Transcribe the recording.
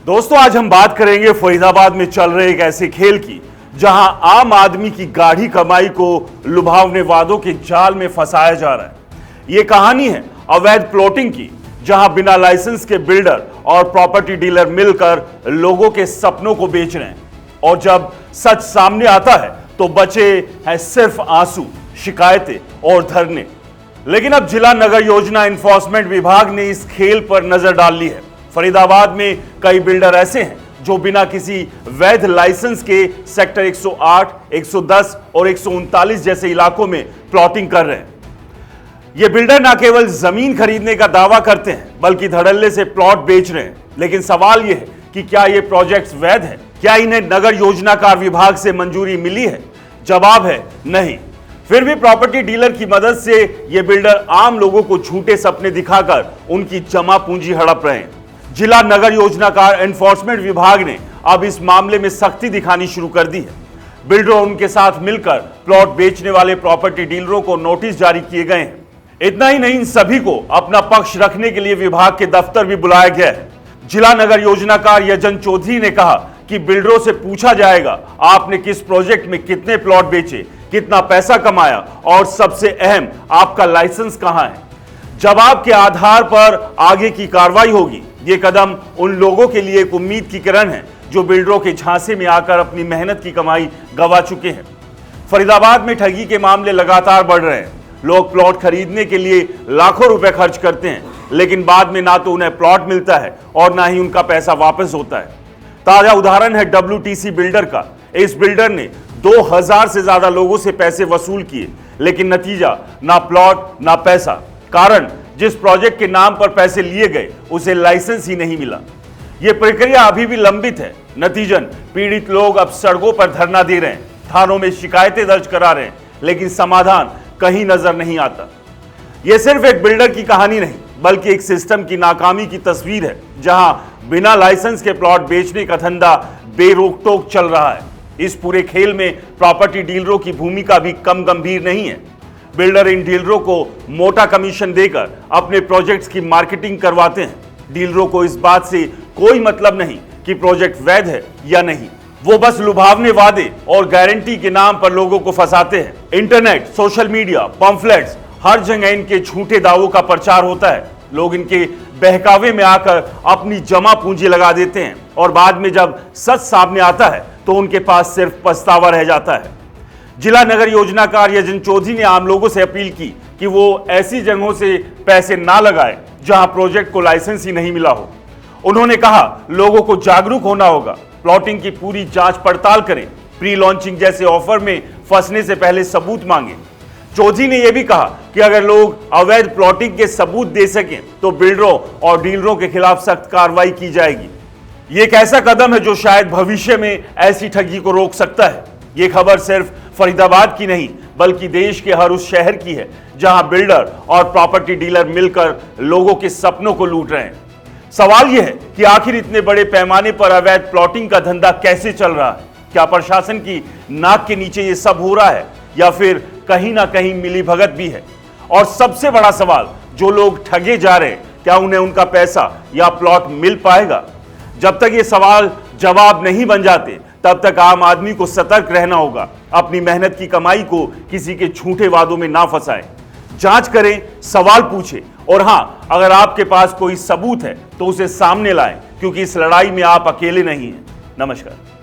दोस्तों, आज हम बात करेंगे फरीदाबाद में चल रहे एक ऐसे खेल की जहां आम आदमी की गाढ़ी कमाई को लुभावने वादों के जाल में फंसाया जा रहा है। यह कहानी है अवैध प्लॉटिंग की, जहां बिना लाइसेंस के बिल्डर और प्रॉपर्टी डीलर मिलकर लोगों के सपनों को बेच रहे हैं। और जब सच सामने आता है तो बचे हैं सिर्फ आंसू, शिकायतें और धरने। लेकिन अब जिला नगर योजना एनफोर्समेंट विभाग ने इस खेल पर नजर डाल ली है। फरीदाबाद में कई बिल्डर ऐसे हैं जो बिना किसी वैध लाइसेंस के सेक्टर 108, 110 और 139 जैसे इलाकों में प्लॉटिंग कर रहे हैं। ये बिल्डर न केवल जमीन खरीदने का दावा करते हैं बल्कि धड़ल्ले से प्लॉट बेच रहे हैं। लेकिन सवाल यह है कि क्या ये प्रोजेक्ट्स वैध है? क्या इन्हें नगर योजनाकार विभाग से मंजूरी मिली है? जवाब है नहीं। फिर भी प्रॉपर्टी डीलर की मदद से ये बिल्डर आम लोगों को झूठे सपने दिखाकर उनकी जमा पूंजी हड़प रहे हैं। जिला नगर योजनाकार एनफोर्समेंट विभाग ने अब इस मामले में सख्ती दिखानी शुरू कर दी है। बिल्डरों और उनके साथ मिलकर प्लॉट बेचने वाले प्रॉपर्टी डीलरों को नोटिस जारी किए गए हैं। इतना ही नहीं, इन सभी को अपना पक्ष रखने के लिए विभाग के दफ्तर भी बुलाया गया है। जिला नगर योजनाकार यजन चौधरी ने कहा कि बिल्डरों से पूछा जाएगा आपने किस प्रोजेक्ट में कितने प्लॉट बेचे, कितना पैसा कमाया और सबसे अहम आपका लाइसेंस कहां है। जवाब के आधार पर आगे की कार्रवाई होगी। ये कदम उन लोगों के लिए एक उम्मीद की किरण है जो बिल्डरों के झांसे में आकर अपनी मेहनत की कमाई गंवा चुके हैं। फरीदाबाद में ठगी के मामले लगातार बढ़ रहे हैं। लोग प्लॉट खरीदने के लिए लाखों रुपए खर्च करते हैं, लेकिन बाद में ना तो उन्हें प्लॉट मिलता है और ना ही उनका पैसा वापस होता है। ताजा उदाहरण है WTC बिल्डर का। इस बिल्डर ने 2000 से ज्यादा लोगों से पैसे वसूल किए, लेकिन नतीजा ना प्लॉट ना पैसा। कारण, जिस प्रोजेक्ट के नाम पर पैसे लिए गए उसे लाइसेंस ही नहीं मिला। यह प्रक्रिया अभी भी लंबित है। नतीजन पीड़ित लोग अब सड़कों पर धरना दे रहे हैं, थानों में शिकायतें दर्ज करा रहे हैं, लेकिन समाधान कहीं नजर नहीं आता। यह सिर्फ एक बिल्डर की कहानी नहीं बल्कि एक सिस्टम की नाकामी की तस्वीर है, जहां बिना लाइसेंस के प्लॉट बेचने का धंधा बेरोक टोक चल रहा है। इस पूरे खेल में प्रॉपर्टी डीलरों की भूमिका भी कम गंभीर नहीं है। बिल्डर इन डीलरों को मोटा कमीशन देकर अपने प्रोजेक्ट्स की मार्केटिंग करवाते हैं। डीलरों को इस बात से कोई मतलब नहीं कि प्रोजेक्ट वैध है या नहीं। वो बस लुभावने वादे और गारंटी के नाम पर लोगों को फंसाते हैं। इंटरनेट, सोशल मीडिया, पम्फलेट्स, हर जगह इनके झूठे दावों का प्रचार होता है। लोग इनके बहकावे में आकर अपनी जमा पूंजी लगा देते हैं और बाद में जब सच सामने आता है तो उनके पास सिर्फ पछतावा रह जाता है। जिला नगर योजनाकार यजन चौधरी ने आम लोगों से अपील की कि वो ऐसी जगहों से पैसे ना लगाएं जहां प्रोजेक्ट को लाइसेंस ही नहीं मिला हो। उन्होंने कहा लोगों को जागरूक होना होगा, प्लॉटिंग की पूरी जांच पड़ताल करें, प्री लॉन्चिंग जैसे ऑफर में फंसने से पहले सबूत मांगें। चौधरी ने यह भी कहा कि अगर लोग अवैध प्लॉटिंग के सबूत दे सकें तो बिल्डरों और डीलरों के खिलाफ सख्त कार्रवाई की जाएगी। यह एक ऐसा कदम है जो शायद भविष्य में ऐसी ठगी को रोक सकता है। यह खबर सिर्फ फरीदाबाद की नहीं बल्कि देश के हर उस शहर की है जहां बिल्डर और प्रॉपर्टी डीलर मिलकर लोगों के सपनों को लूट रहे हैं। सवाल यह है कि आखिर इतने बड़े पैमाने पर अवैध प्लॉटिंग का धंधा कैसे चल रहा है? क्या प्रशासन की नाक के नीचे यह सब हो रहा है या फिर कहीं ना कहीं मिलीभगत भी है? और सबसे बड़ा सवाल, जो लोग ठगे जा रहे हैं क्या उन्हें उनका पैसा या प्लॉट मिल पाएगा? जब तक ये सवाल जवाब नहीं बन जाते तब तक आम आदमी को सतर्क रहना होगा। अपनी मेहनत की कमाई को किसी के झूठे वादों में ना फंसाएं। जांच करें, सवाल पूछें और हां, अगर आपके पास कोई सबूत है तो उसे सामने लाएं, क्योंकि इस लड़ाई में आप अकेले नहीं हैं। नमस्कार।